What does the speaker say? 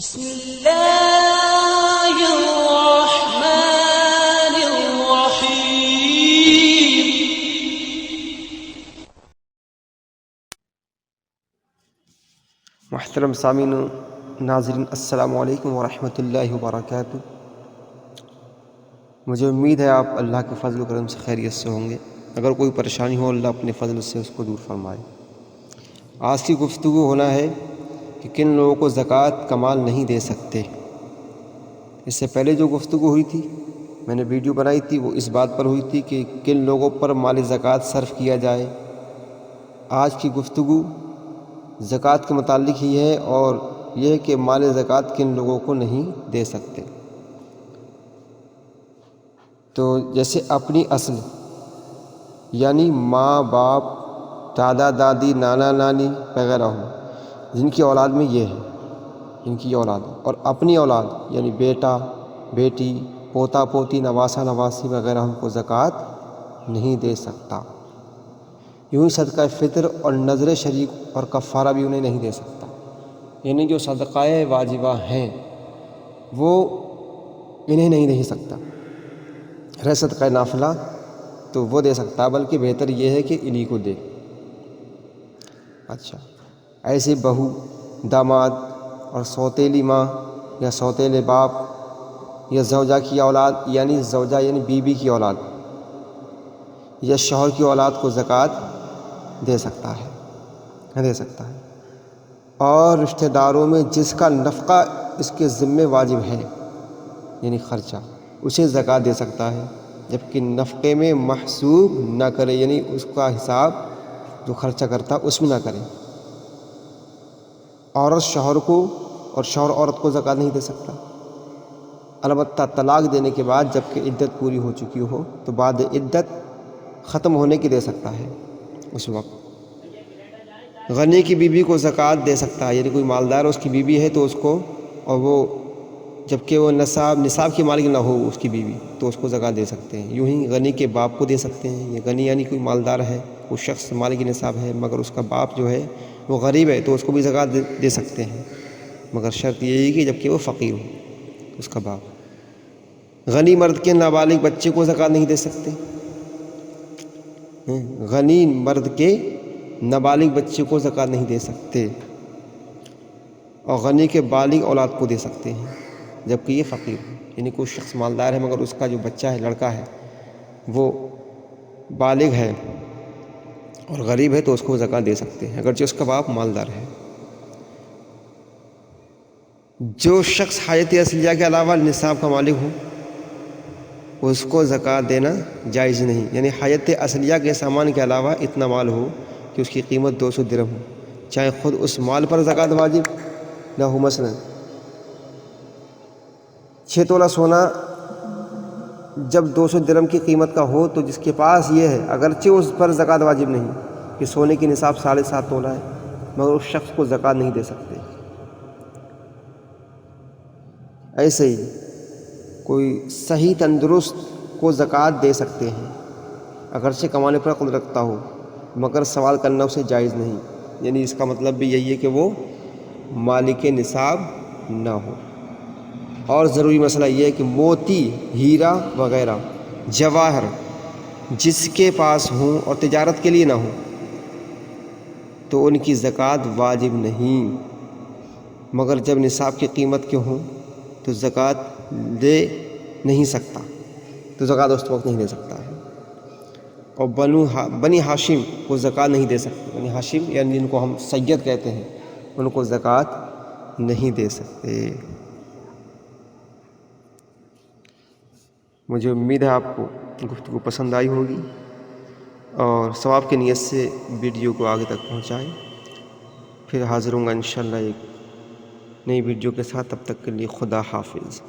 بسم اللہ الرحمن الرحیم۔ محترم سامعین ناظرین، السلام علیکم ورحمۃ اللہ وبرکاتہ۔ مجھے امید ہے آپ اللہ کے فضل و کرم سے خیریت سے ہوں گے۔ اگر کوئی پریشانی ہو، اللہ اپنے فضل سے اس کو دور فرمائے۔ آج کی گفتگو ہونا ہے کہ کن لوگوں کو زکوٰۃ کا مال نہیں دے سکتے۔ اس سے پہلے جو گفتگو ہوئی تھی، میں نے ویڈیو بنائی تھی، وہ اس بات پر ہوئی تھی کہ کن لوگوں پر مال زکوٰۃ صرف کیا جائے۔ آج کی گفتگو زکوٰۃ کے متعلق ہی ہے، اور یہ کہ مال زکوٰۃ کن لوگوں کو نہیں دے سکتے۔ تو جیسے اپنی اصل یعنی ماں باپ، دادا دادی، نانا نانی وغیرہ ہوں، جن کی اولاد میں یہ ہے، جن کی اولاد، اور اپنی اولاد یعنی بیٹا بیٹی، پوتا پوتی، نواسہ نواسی وغیرہ ہم کو زکوٰۃ نہیں دے سکتا۔ یوں ہی صدقہ فطر اور نذر شریک اور کفارہ بھی انہیں نہیں دے سکتا۔ یعنی جو صدقہ واجبہ ہیں وہ انہیں نہیں دے سکتا۔ رہ صدقہ نافلہ تو وہ دے سکتا، بلکہ بہتر یہ ہے کہ انہی کو دے۔ اچھا، ایسے بہو، داماد اور سوتیلی ماں یا سوتیلے باپ یا زوجہ کی اولاد، یعنی زوجہ یعنی بیوی کی اولاد یا شوہر کی اولاد کو زکوٰۃ دے سکتا ہے۔ اور رشتہ داروں میں جس کا نفقہ اس کے ذمہ واجب ہے، یعنی خرچہ، اسے زکوٰۃ دے سکتا ہے، جبکہ نفقے میں محسوب نہ کرے، یعنی اس کا حساب جو خرچہ کرتا اس میں نہ کرے۔ عورت شوہر کو اور شوہر عورت کو زکوٰۃ نہیں دے سکتا، البتہ طلاق دینے کے بعد جبکہ عدت پوری ہو چکی ہو تو بعد عدت ختم ہونے کی دے سکتا ہے اس وقت۔ غنی کی بیوی کو زکوٰۃ دے سکتا ہے، یعنی کوئی مالدار اس کی بیوی ہے تو اس کو، اور وہ جبکہ وہ نصاب کی مالک نہ ہو اس کی بیوی، تو اس کو زکوٰۃ دے سکتے ہیں۔ یوں ہی غنی کے باپ کو دے سکتے ہیں۔ یہ غنی یعنی کوئی مالدار ہے، وہ شخص مالک نصاب ہے، مگر اس کا باپ جو ہے وہ غریب ہے، تو اس کو بھی زکوٰۃ دے سکتے ہیں، مگر شرط یہی کہ جبکہ وہ فقیر ہو اس کا باپ۔ غنی مرد کے نابالغ بچے کو زکوٰۃ نہیں دے سکتے۔ غنی مرد کے نابالغ بچے کو زکوٰۃ نہیں دے سکتے، اور غنی کے بالغ اولاد کو دے سکتے ہیں، جبکہ یہ فقیر ہے۔ یعنی کوئی شخص مالدار ہے مگر اس کا جو بچہ ہے، لڑکا ہے، وہ بالغ ہے اور غریب ہے، تو اس کو زکوٰۃ دے سکتے ہیں، اگرچہ اس کا باپ مالدار ہے۔ جو شخص حاجت اصلیہ کے علاوہ نصاب کا مالک ہو، اس کو زکوٰۃ دینا جائز نہیں۔ یعنی حاجت اصلیہ کے سامان کے علاوہ اتنا مال ہو کہ اس کی قیمت 200 درہم ہو، چاہے خود اس مال پر زکوٰۃ واجب نہ ہو۔ مثلا 6 تولہ سونا جب 200 درہم کی قیمت کا ہو، تو جس کے پاس یہ ہے، اگرچہ اس پر زکوٰۃ واجب نہیں کہ سونے کی نصاب 7.5 تولہ ہے، مگر اس شخص کو زکوٰۃ نہیں دے سکتے۔ ایسے ہی کوئی صحیح تندرست کو زکوٰۃ دے سکتے ہیں، اگرچہ کمانے پر قدرت رکھتا ہو، مگر سوال کرنا اسے جائز نہیں۔ یعنی اس کا مطلب بھی یہی ہے کہ وہ مالک نصاب نہ ہو۔ اور ضروری مسئلہ یہ ہے کہ موتی، ہیرا وغیرہ جواہر جس کے پاس ہوں اور تجارت کے لیے نہ ہوں، تو ان کی زکوٰۃ واجب نہیں، مگر جب نصاب کی قیمت کے ہوں تو زکوٰۃ دے نہیں سکتا، تو زکوٰۃ اس وقت نہیں دے سکتا ہے۔ اور بنی ہاشم کو زکوٰۃ نہیں دے سکتے۔ بنی ہاشم یعنی جن کو ہم سید کہتے ہیں، ان کو زکوٰۃ نہیں دے سکتے۔ مجھے امید ہے آپ کو گفتگو پسند آئی ہوگی، اور ثواب کی نیت سے ویڈیو کو آگے تک پہنچائیں۔ پھر حاضر ہوں گا انشاءاللہ ایک نئی ویڈیو کے ساتھ، تب تک کے لیے خدا حافظ۔